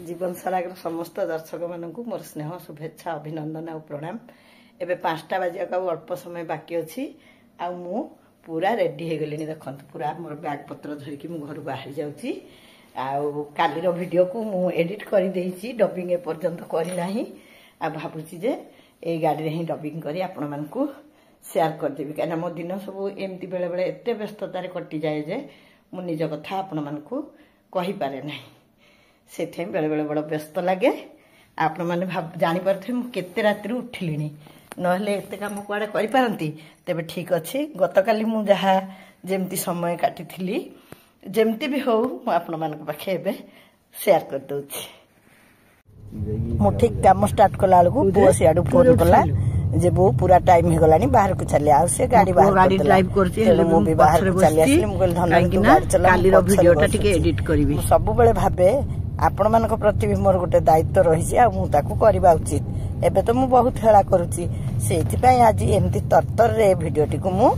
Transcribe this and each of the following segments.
जीवन सारागर समस्त दर्शक मानक मोर स्नेह शुभेच्छा अभिनंदन आ प्रणाम। एबे 5टा बाजिया का अल्प समय बाकी अच्छी आ मु पूरा रेडी हो गली देखो पूरा मोर बैग पत्र धरिकी मु घर बाहरी जाऊँगी। कालीर वीडियो को मु एडिट कर देइछि डबिंग एपर्यंत करना आ भावुची जे ए गाड़ी रे ही डबिंग करी आपण मानकू शेयर कर देबी कना मो दिन सब एमती बेले बेले एते व्यस्ततार कटि जाए जे मु निज कथा आपण मानकू कहि पारे नाही से बेले बेले बड़ व्यस्त लगे। आपण मैंने जानी पारे मु केते राति उठिली नहले एते काम कुआडे करि पारंती। तेबे ठीक अच्छे गतकाली मु जहा जेमती समय काटिथिली जेमती भी हो मु आपण मानक पाखे एबे शेयर कर दउछि। मु ठीक काम स्टार्ट कला बेलू पुओ सियाडू फोन कला जे बो पूरा टाइम हो गलानी बाहर को चले आ से गाड़ी बाहर गाड़ी ड्राइव करछि हेले मु भी बाहर को चले आसली मु कहल धन तू गाड़ी चला काली रो वीडियोटा टिके एडिट करबी सब बेले भाबे आपण मानक प्रति भी मोर गोटे दायित्व रही आ मु ताकू करबा उचित। एबे तो मु बहुत हेला करूछि सेति पई आज एमती तरतर रे वीडियोटी को मु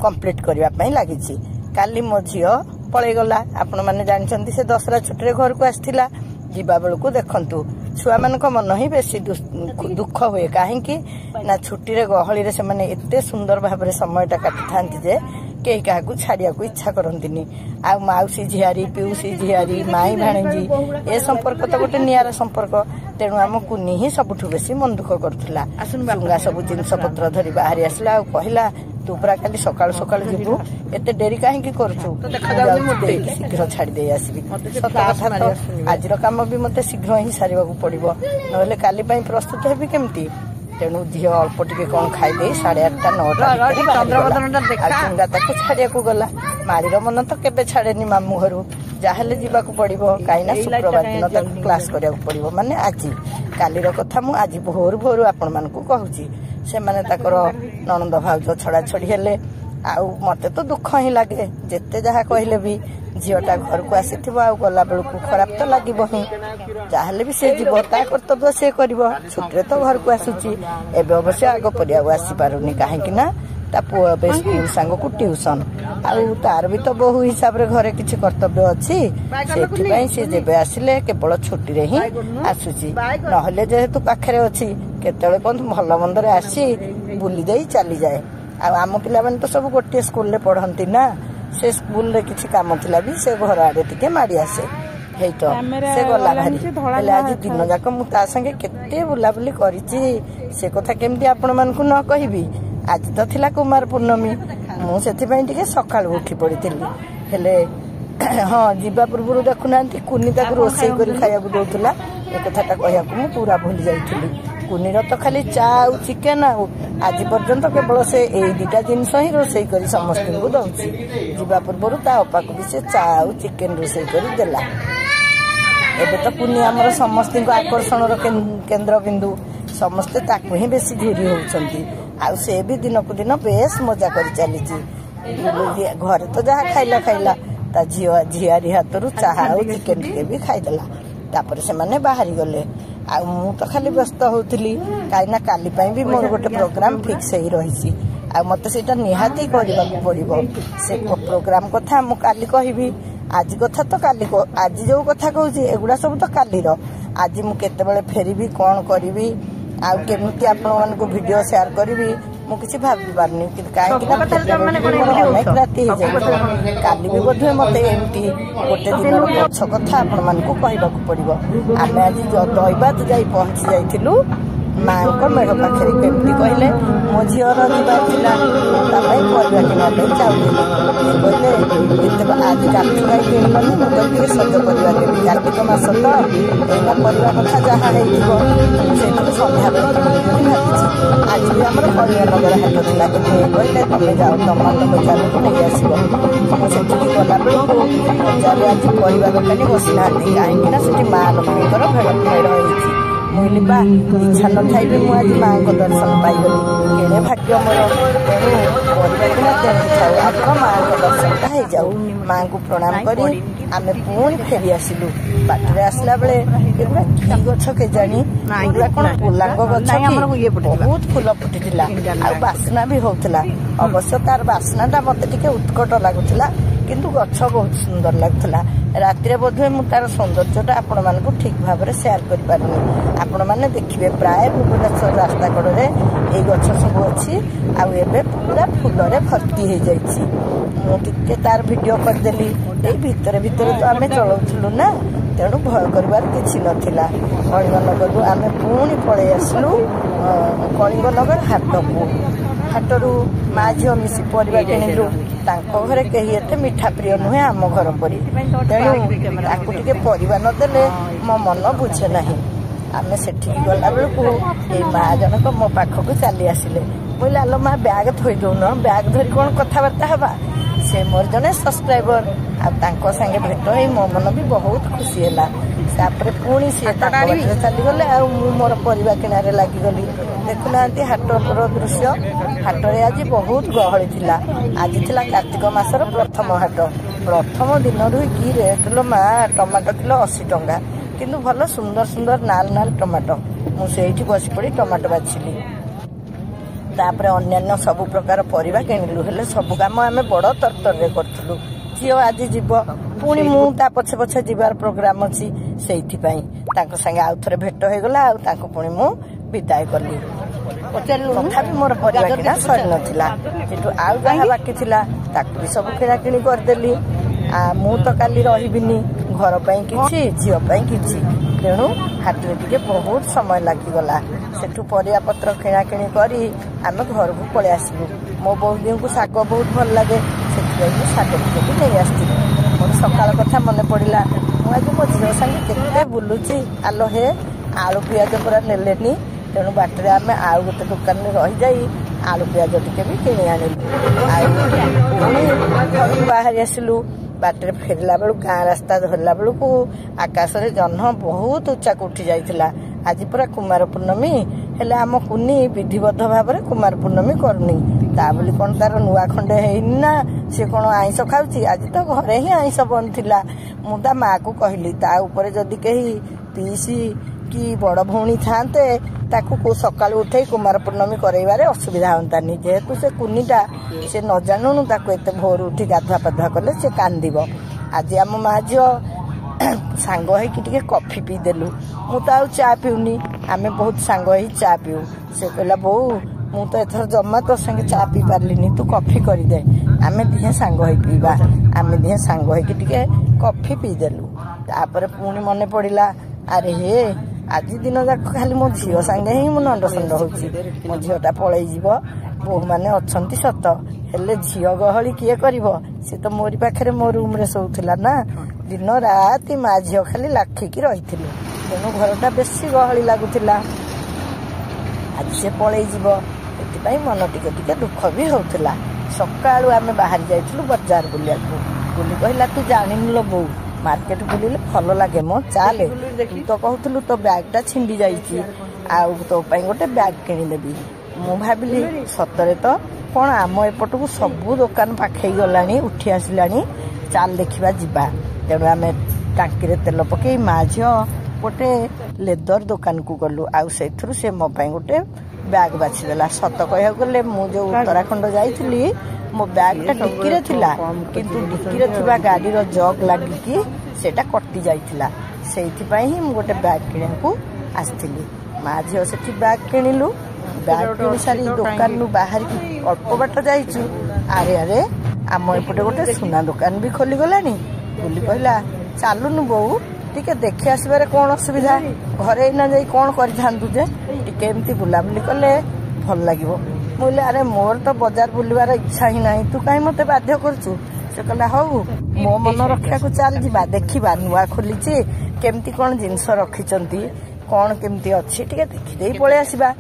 कंप्लीट करबा पई लागि छी। काली मो झियो पळे गला आपण माने जानछंती से दसरा छुट्टी रे घर को आस्थिला जीवा बेलू देखु छुआ मान मन ही बेसी दुख हुए कहीं ना छुट्टी रे गहली रे से माने एते सुंदर भाव में समयटा काटि थांती जे कई क्या छाड़िया को इच्छा करती आ माउसी झियारी पिउसी झियारी माई भाणेजी ए संपर्क तो गोटे नियारा संपर्क तेणु आम कुनी ही सबुठु बेसी मन दुख करुला चुंगा सब जिनस पत्र धरी बाहरी आसला कहला तू पूरा खाली सकाल सकाल जीवु एते डेरी कहीं करूँ शीघ्र छाड़ी दे आसबि सत कथा तो आज काम भी मत शीघ्र ही सारे पड़ो ना काली प्रस्तुत हेबी केमती तेणु झील अल्प टे कौन खाईदे 8:30 9टा चुंगा तक छाड़िया को गला माड़ीर मन तो केबे छाड़ेनी मामू घर जहाले जीवाक पड़ो कहीं शुक्रवार दिन तक क्लास करा पड़ो माने आज कालीर कथा मु आज भोर भोर आपण मानकू कहूची से माने ताकर ननंद भाउज छड़ा छड़ी हेले आउ मते तो दुख ही लगे जेते जहा कहले भी झीटा घर को आसी गला बेलू खराब तो लगे ही जहाले भी से जीव ता कर्तव्य से कर छुट्टी तो घर को आसूची एवं अवश्य आग परिया आसी पारुनी कहीं ना ता पुआ स्कूल सांग को ट्यूशन आउ तार भी तो बहु हिसाब रे घरे किछि कर्तव्य अच्छी से से जेबे आसिले केवल छुट्टी रे ही आसूची नहले जेहेतु पाखरे अच्छी केतळे कोन भल मंदरे आसी बुली जाई चली जाए। आम पिला माने तो सब गोटे स्कूल रे पढ़ंती ना से स्कूल रे किछि काम थिला भी से घर आडे टिके माड़ी आसे हेई तो से गला भारी हेले आज दिन जाक मु ता संगे केते बुलाबुली करिछि से कथा केमती आपण मानकू न कहिबी। आज तो थिला कुमार पूर्णमी मु सेथि पई टिके सकाळ उठी पड़िथिली हेले हाँ जीवा पूर्व देखुना कुनी ताकू रोसई करी खाया दउथला ए कथाटा कहया को मु पूरा भूली जाइथिली। कुनीर तो खाली चा और चिकेन आज पर्यंत केवल से ए दुटा जिनस ही रोसई कर समस्त को दउछि जीवा पूर्व ता अपा को भी से चा और चिकेन रोसई कर देला। एबे तो कुनी हमर समस्त को आकर्षण केंद्र बिंदु समस्त ताकू ही बेसी झुरी होउछंती आ से भी दिन को दिन बेस मजा कर चली घर तो जहाँ खाइला खाइला ता झियारी हाथरू चाहा और चिकेन टिके भी खाईदेला तापर से माने बाहरी गले आ मु तो खाली व्यस्त होउथली काईना काली पई भी मोर गोटे प्रोग्राम फिक्स ही रहिसी आ मते सेटा निहाती करबा पड़िबो से प्रोग्राम कथा मु काली कहिबी आज कथा तो काली को आज जो कथा कहूची एगुडा सब तो कालीर आज मु केते बेले फेरीबी कोन करबी आ केमती आपण मन को वीडियो शेयर करबी मु किछि भाबी पारनी कि काहे कि अनेक राति हो जाय काली भी बोधे मते एमती गोटे दिन पछ कथा आपण मन को कहबा को पड़िबो। आमे आज दैबाद जाई पहुंची जाइथिलु मां को मेघ पाखरे केमती कहले मो झियर जीवा थिला तापई परिवा किना ले चाउली कहले एते आज काठुराई दिन बनी मो के सज परिवा के कार्तिक मास तो एना परिवा कथा जहा हेइबो से तो संध्या आज भी हमर परिवा नगर हाट थिला के कहले तमे जाओ टमाटो बजार को ले आसीबो मो सेठी गला बेलू बजार आज परिवा दकानी बसिना काहे कि ना सेठी मां लोकर भेड़ होइछि मुलिबा इच्छा न थाई भी आज माँ को दर्शन पाईगली केड़े भाग्य मोर आज माँ को दर्शन हो जाऊ माँ को प्रणाम करी आमे पुणी फेरी आसिलु बाटरे आसला बेले एगुड़ा कि गछ के जानी एगुड़ा कौन पुलांग गछ कि बहुत फूल फुटी आ बास्ना भी होउथला अवश्य तार बास्नाटा मते टिके उत्कट लागुथला किंतु गछ बहुत सुंदर लगुला राति बोधे मु तार सौंदर्यटा आपण मानक ठीक भाव में सेयार कर पारुनी आपण मैंने देखिए प्राय भुवनेश्वर रास्ता कड़े ये गछ सब अच्छी आबे पूरा फुल भर्ती हो जाइए तार भिडियो करदेली भितर भितर तो आम चलाऊलु ना तेणु भय कर किसी नाला कलिंगनगर आम पुणी पलि आसलु कलिंगनगर हाट को हाटरू माँ झील मिसी परिवा किणिलु घरे कहीं एते मिठा प्रिय नुहे आम घर परी तेणु टे परिवा नदेले मो मन बुझे ना आम से गला बेलू ये माँ जनक मो पाखक चली आसिले बोले आलो माँ बैग थोई दौन बैग धरी कौन कथबार्ता हवा से मोर जने सब्सक्राइबर आ सांगे भेट हो मो मन भी बहुत खुशी है पुणी सी चलीगले मोर परिवा किणारे लगिगली देखुना हाटर दृश्य हाटरे आज बहुत गहली थिला आज थिला कार्तिक मासर प्रथम हाट प्रथम दिन कि रेट लो माँ टमाटो किलो 80 टंका किंतु भल सुंदर सुंदर नाल नाल टमाटो मुझे बस पड़ी टमाटो बाछिली तापर अन्यान्य सब प्रकार परिवा किणिलु हेले सब काम आम बड़ तरतर करूँ झील आज जीव पुणी मु पछे पछे जीवार प्रोग्राम अच्छी से सांगे आउ थे भेट हो गला पुणी मु विदाय कली तथापि मोर परिवार किना सरी नाला किंतु आउ जहाँ बाकी थिला ताकू भी सब किणा किणी करदेली मु तो काली रहिबिनी घर पई किछि झील पई किछि तेणु हाट टे बहुत समय लगिगला सेठू परिया पत्र किणा किणी करी आम घर को पलि आसलु मो बौदी को शाग बहुत भल लगे से शाग टे भी नहीं आसती मोर सकाल कथा मन पड़ा मुझे मो झील सांगे केते बुलुची आलो हे आलू पियाज पूरा नेलेनी तेणु बाटर आम आउ गोटे दुकान में रही जाई आलू पियाज टे भी किणी आनिलु बाहरी आसिलु बाटर फेरला बेलू गाँ रास्ता धरला बेलू आकाश में जह्न बहुत उच्चा उठी जाइथिला आज पूरा कुमार पूर्णमी हेले आम कुनी विधिबद्ध भाव में कुमार पूर्णमी करनी ता बोली कौन तार नुआ खंडे हैनी ना सी कौन आइंस खाऊची आज तो घरे ही आइंस बनथिला मु ता माँ को कहली ता ऊपर जदि कही पीसी कि बड़ भौणी थांते ताकू को सकाल उठे कुमार पूर्णमी करइबारे असुविधा होतानी जेहेतु से कुनीटा से न जानू ताकू एते भोर उठी गाधुआ पाधुआ कले से कांदिब आज आम माँ झील सांग होइके कॉफी पी देलु मु तो आउ चा पीउनी आमे बहुत सांग होई चा पीऊ से कहला बो मु तो एथर जम्मा तो संगे चा पी पारलिनी तू कॉफी करी दे आमे दिहे सांग होई पीबा आमे दिहे सांग होइके कॉफी पी देलु तापर पुणी मने पड़िला अरे हे आज दिन जाक खाली मो झील सांगे ही मो नंडसंड होची मो झीलटा पळेई जीव बोह माने अछंती सत हेले झील गहली किए करिवो से तो मोरी पाखरे मो रूम रे सोउथिला ना दिन राति माँ झील खाली लाखिकी रही तेणु घरटा बेसी गहली लगुला आज से पलि जीव ये मन टिके दुख भी होता सकालू आम बाहर जाइलु बजार बुलिया बुली कहला तू जानिनु लो बो मार्केट बुलिले भल लगे मो चाले तो कहूलु तो बैगटा छिंडी जाइए तो गोटे बैग किदेवी मु भाविली सतरे तो कौन आम एपट को सबू दुकान पाखे गला उठी आसला चाल देखा जा तेणु आम टांकी तेल पकई माँ झील गोटे लेदर दुकान को गलु आउ से मो गोटे बैग बाछीदेला सत कह गले मुझे उत्तराखंड जाइली मो बैगटा डिक्की थिला किंतु डिक्की थिबा गाड़ीर जग लागिकी सेटा कटि जाइथिला सेइथिपई ही मु गोटे बैग किणा को आसथिली माँ झील से बैग किणिलु बैग किणी सारी दुकान नु बाहर की अल्प बाट जाइचु आरे आरे आम एपटे गोटे सुना दुकान भी खोली गलानी बोली कहला चालुनु बोऊ टिके देखि आसबार कौन असुविधा घरे ना जाई कौन करिथांतु जे टिके एमती बुलाबुली कले भल लागिवो बोले अरे मोर तो बाजार बुलवार इच्छा ही नहीं तू कहीं मते बाध्य करचु से कहला हौ मो मन रक्षा को चल जिबा देखिबा नुआ खोलीची केमती कौन जिनस रखिचंती कौन केमती अच्छी टिके देखि देई पळे आसीबा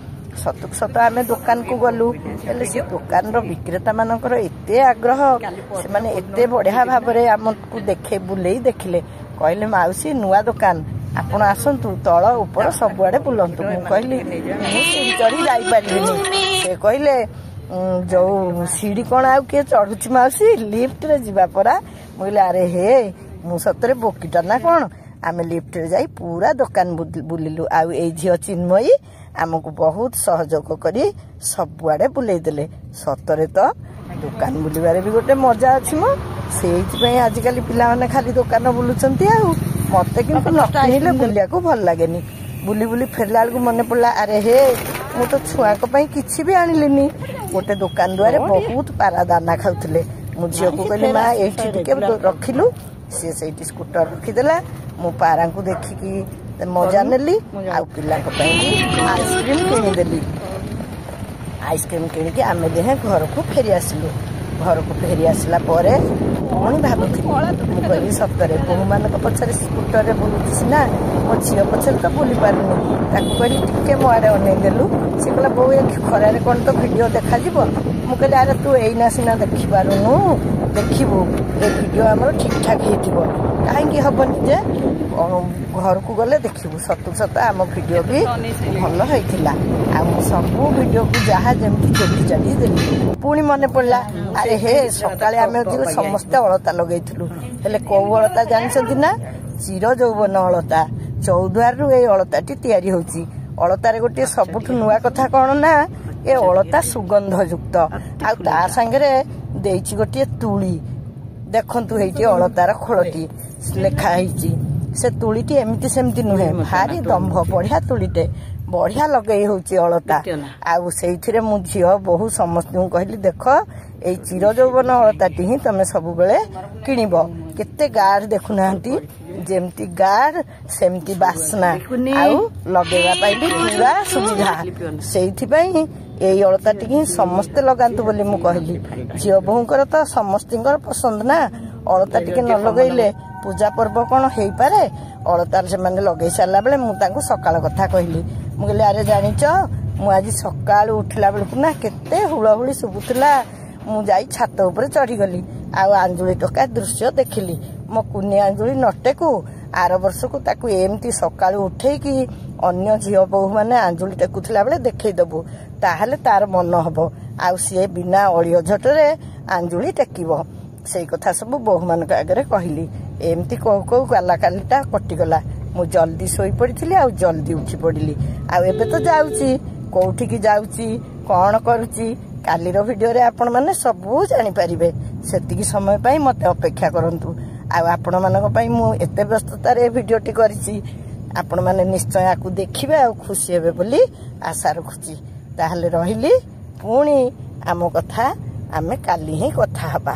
सतुक सत आम दुकान को गलु हेले से दुकान रो विक्रेता मानकर एते आग्रह से माने एते बढ़िया भाव में आमको देखे बुलेई देखिले कहले माउसी नुआ दुकान आपण आसतु तल ऊपर सबुआड़े बुलंतु मु कहली चढ़ी जाई पारिनी से कहले जो सीढ़ी कौन आउ किए चढ़ुची माउसी लिफ्ट रे जीवा परा मुइले अरे हे मु सतरे बोकीटा ना कौन आम लिफ्ट रे जाई पूरा दुकान बुलिलु आउ ए झियो चिन्मयी आमको बहुत सहयोग करी सबुआड़े बुले देले सतरे तो दुकान बुलवार भी गोटे मजा अच्छी मो से आजिकल पिला माने खाली दुकान बुलुचंती आ मते किंतु न किनिले बुलिया को भल लागेनी बुली बुली फेरला बेलू मन पड़ा अरे हे मु तो छुआ किसी भी आनिलिनी गोटे दुकान दुआरे बहुत पारा दाना खाऊले मु झील को कहली माँ ये रखिलु सी से स्कूटर रखीदेला मु पारा को देखिकी मजा नेली आ पिला आइसक्रीम किनीदेली आइसक्रीम किणिकी आम देहे घर को फेरी आसिलु घर को फेरी आसला पुणी भावुली मुझे सतरे बोहू मान पचर स्कूटर बुलूची सीना मो झील पचर तो बुली पारुनी कही टे मो आड़े अनेदेलु सी कहला बो खरारे कौन तो भिडियो देखा मुझे अरे तू एना सीना देखिपारुनु देखू ये भिडियो आम ठीक ठाक हो कहीं हेनी जे घर को गले देखू सतु सत आम भिडियो भी भल होता सब भिडियो को जहाँ जमी चोटी चाटी देली पुणी मन पड़ा अरे हे सका आम समस्ते अलता लगेलु हेले कौ अलता जानते ना चिर यौवन अलता चौद्वार ये अलताटी तैयारी होची अलतार गोटे सबुठ नुआ कथा कौन ना ये अलता सुगंध युक्त आ सांगे देची गोटे तुली देखु ये अलतार खोलटी लेखाई से तुलीटी एमती सेमती नुहे भारी दंभ बढ़िया तुलीटे बढ़िया लगे होची अलता आउ से मु झील बहु समस्त कहली देख ये चिर यौवन अलताटी ही तुम सब बेले किणब केते गाढ़ देखुना जेमती गाढ़ सेमती बासना आउ लगेगा भी पूरा सुविधा से यही अलताटी ही समस्ते लगातु बोली मु कहली झील बोहूकर तो समस्त पसंद ना अलता टिके न लगेले पूजा पर्व कौन हो पारे अलतार से लगे सारा बेले मुझे सकाल कथा कहली मुझे अरे जाच मुझे सका उठला बेलू ना केते हुलहुली शुभुला मुझे छात उपर चढ़ीगली आंजुली टका दृश्य देखिली मो कुनी आंजुली नटे को आर वर्ष को ताकू एमती सका उठे कि अन्य झील बोहू मैंने आंजुली टेकुला बेले देखईदेबू ताहले तार मन हम आउ सी बिना अड़ियो झटरे आंजुली टेकिब से कथा सब बोहू मान आगे कहली एमती कहू कहू गाला कालीटा कटिगला मु जल्दी शोई पड़ी आ जल्दी उठी पड़ी आबे तो जाऊँगी कौटी की जाऊँगी कौन करुच्ची कालीर भिडियो रे आपण माने सबू जानीपारे से समय पाई मत अपेक्षा करंतु आपण मानक पाई मु एते व्यस्ततार भिडियोटी करिछि आपण माने निश्चय आकु देखिबे आ खुशी हेबे बोली आशा रखुछि ताहले रहिली पुणी आम कथा आमे काली ही कथा हबा।